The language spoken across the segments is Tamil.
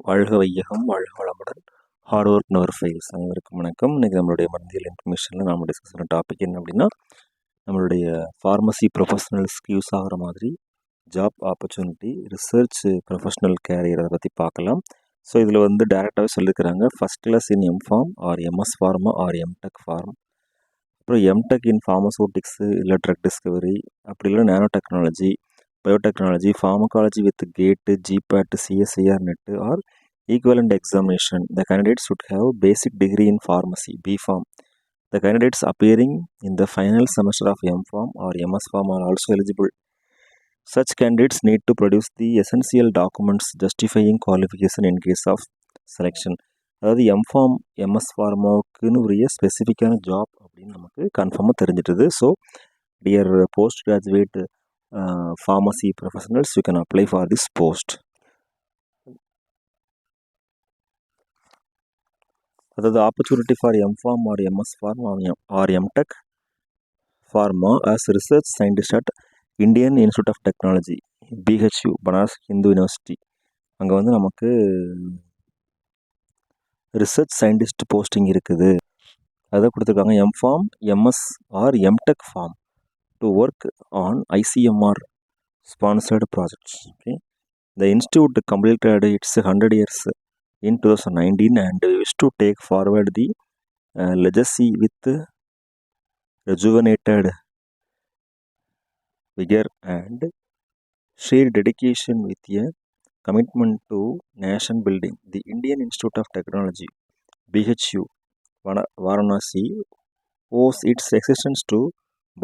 வாழ்க வையகம், வாழ்க வளமுடன். Hard work never fails. அனைவருக்கும் வணக்கம். இன்றைக்கி நம்மளுடைய மருந்தியல் இன்ஃபர்மேஷனில் நம்ம டிஸ்கஸ் பண்ண டாபிக் என்ன அப்படின்னா, நம்மளுடைய ஃபார்மசி ப்ரொஃபஷனல்ஸ்க்கு யூஸ் ஆகிற மாதிரி job opportunity, research professional career அதை பற்றி பார்க்கலாம். ஸோ இதில் வந்து டேரெக்டாகவே சொல்லியிருக்கிறாங்க, first class in M Pharm or MS pharma or M Tech pharm, அப்புறம் எம்டெக் இன் ஃபார்மசூட்டிக்ஸு இல்லை ட்ரக் டிஸ்கவரி, அப்படி இல்லை nano technology, biotechnology, pharmacology with GATE, GPAT, CSIR, NET or equivalent examination. The candidates should have basic degree in pharmacy, B.Pharm. The candidates appearing in the final semester of M.Pharm or MS Pharm are also eligible. Such candidates need to produce the essential documents justifying qualification in case of selection. அதாவது எம்ஃபார்ம் எம்எஸ் ஃபார்மாவுக்குன்னு உரிய ஸ்பெசிஃபிக்கான ஜாப் அப்படின்னு நமக்கு கன்ஃபார்மாக தெரிஞ்சிட்டுது. So dear post graduate pharmacy professionals, you can apply for this post. The opportunity for M.Pharm or MS Pharm or MTech Pharma as research scientist at Indian Institute of Technology, BHU, Banaras Hindu University. அங்கே வந்து நமக்கு ரிசர்ச் சயின்டிஸ்ட் போஸ்டிங் இருக்குது. அதை கொடுத்துருக்காங்க. M.Pharm, MS or MTech Pharm to work on ICMR sponsored projects. Okay, the institute completed its 100 years in 2019 and wished to take forward the legacy with rejuvenated vigor and sheer dedication with a commitment to nation building. The Indian Institute of Technology, BHU, Varanasi, owes its existence to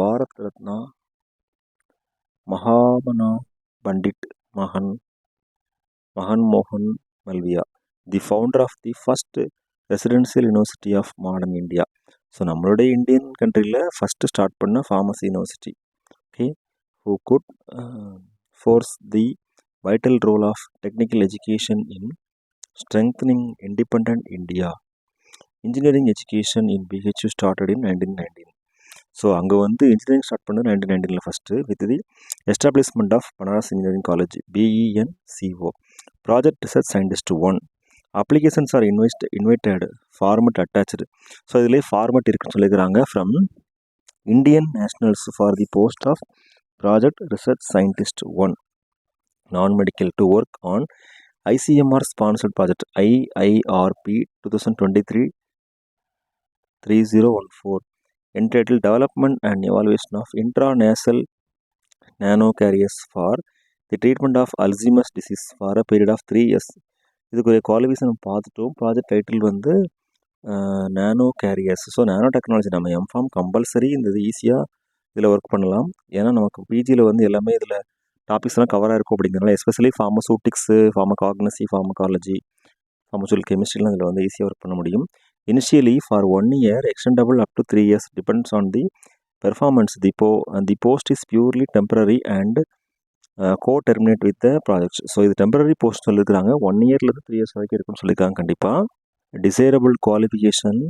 Bharat Ratna Mahamana Pandit Mahan Mohan Malviya, the founder of the first residential university of modern India. So நம்மளுடைய இந்தியன் கண்ட்ரியில் ஃபஸ்ட்டு ஸ்டார்ட் பண்ண pharmacy university. Okay, who could force the vital role of technical education in strengthening independent India. Engineering education in BHU started in 1919. So அங்கே வந்து இன்ஜினியரிங் ஸ்டார்ட் பண்ணது 1919 first with the establishment of Banaras engineering college, BENCO. Project research scientist 1. Applications are invited, format attach. So இதிலே ஃபார்மெட் இருக்குன்னு சொல்லியிருக்கிறாங்க. From Indian nationals for the post of project research scientist 1 non medical to work on ICMR sponsored project IIRP 2023-3014 entitled Development and Evaluation of Intranasal Nanocarriers for the Treatment of Alzheimer's Disease for a period of 3 years. இதுக்கு குவாலிஃபிகேஷன் பார்த்துட்டோம். ப்ராஜெக்ட் டைட்டில் வந்து நானோ கேரியர்ஸ். ஸோ நானோ டெக்னாலஜி நம்ம எம்ஃபார்ம் கம்பல்சரி இந்த இது ஈஸியாக இதில் ஒர்க் பண்ணலாம். ஏன்னா நமக்கு பிஜியில் வந்து எல்லாமே இதில் டாபிக்ஸ்லாம் கவராக இருக்கும். அப்படிங்கிறனால எஸ்பெஷலி ஃபார்மசூட்டிக்ஸு, ஃபார்மகாக்னசி, ஃபார்மகாலஜி, ஃபார்மசூட்டிக் கெமிஸ்ட்ரிலாம் இதில் வந்து ஈஸியாக ஒர்க் பண்ண முடியும். Initially for 1 year, extendable up to 3 years, depends on the performance. The post is purely temporary and co-terminate with the projects. So இது டெம்பரரி போஸ்ட் சொல்லியிருக்காங்க. 1 இயர்லேருந்து 3 years வரைக்கும் இருக்குன்னு சொல்லியிருக்காங்க. கண்டிப்பாக desirable qualification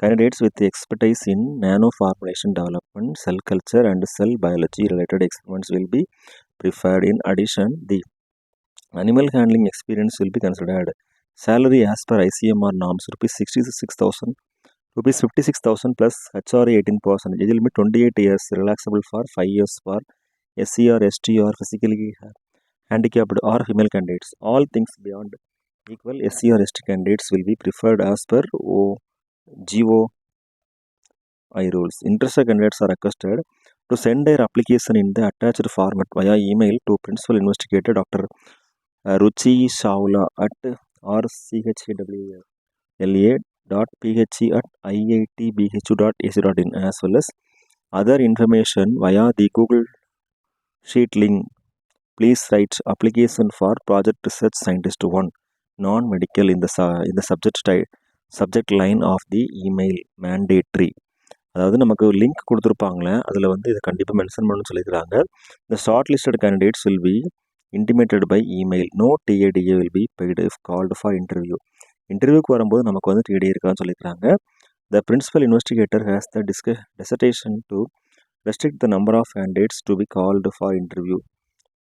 candidates with expertise in nano formulation development, cell culture and cell biology related experiments will be preferred. In addition, the animal handling experience will be considered. Salary as per ICMR norms, rupees 66,000, rupees 56,000 plus HRA 18%. Age limit 28 years, relaxable for 5 years for SC or ST or physically handicapped or female candidates. All things beyond equal SC or ST candidates will be preferred as per GOI rules. Interested candidates are requested to send their application in the attached format via email to Principal Investigator Dr. Ruchi Savla at rchwla.phe@iitbhu.ac.in as well as other information via the Google Sheet link. Please write application for project research scientist 1 non-medical in the subject line of the email. Mandatory. அதாவது நமக்கு லிங்க் கொடுத்துருப்பாங்களே, அதில் வந்து இதை கண்டிப்பாக மென்ஷன் பண்ணணும்னு சொல்லியிருக்கிறாங்க. The shortlisted candidates will be intimated by email. No TADA will be paid if called for interview. இன்டர்வியூக்கு வரும்போது நமக்கு வந்து TADA இருக்கான்னு சொல்லியிருக்காங்க. The principal investigator has the dissertation to restrict the number of candidates to be called for interview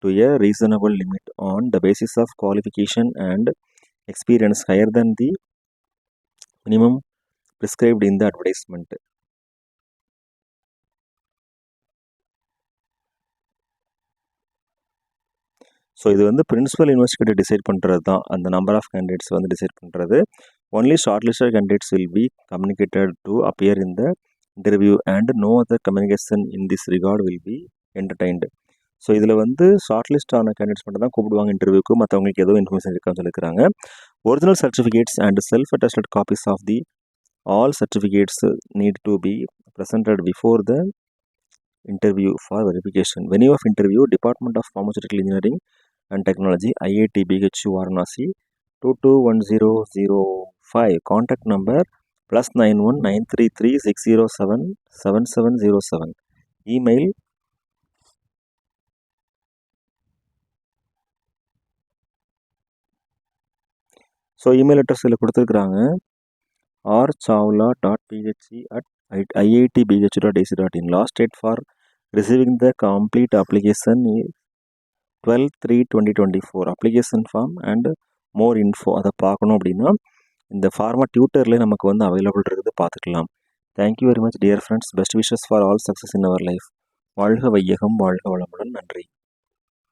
to a reasonable limit on the basis of qualification and experience higher than the minimum prescribed in the advertisement. So இது வந்து பிரின்சிபல் இன்வெஸ்டிகேட்டர் டிசைட் பண்ணுறது தான், அந்த நம்பர் ஆஃப் கேண்டிடேட்ஸ் வந்து டிசைட் பண்ணுறது. Only short listed candidates will be communicated to appear in the interview and no other communication in this regard will be entertained. So இதில் வந்து ஷார்ட் லிஸ்ட் ஆன கேண்டிடேட்ஸ் மட்டும் தான் கூப்பிடுவாங்க இன்டர்வியூக்கு, மற்றவங்களுக்கு ஏதோ இன்ஃபர்மேஷன் இருக்கான்னு சொல்லியிருக்காங்க. Original certificates and self attested copies of the all certificates need to be presented before the interview for verification. Venue of interview, Department of Pharmaceutical Engineering and Technology, IIT BHU Varanasi, 221005. Contact number +91 933 607 7707. Email so email address இதில் கொடுத்துருக்குறாங்க, rchavla.phd@iitbhu.ac.in. Last date for receiving the complete application is 12/3/2024. Application form and more info அதை பார்க்கணும் அப்படின்னா இந்த ஃபார்மா டியூட்டர்லேயே நமக்கு வந்து அவைலபிள் இருக்குது, பார்த்துக்கலாம். Thank you very much dear friends. Best wishes for all success in our life. வாழ்க வையகம், வாழ்க வளமுடன். நன்றி.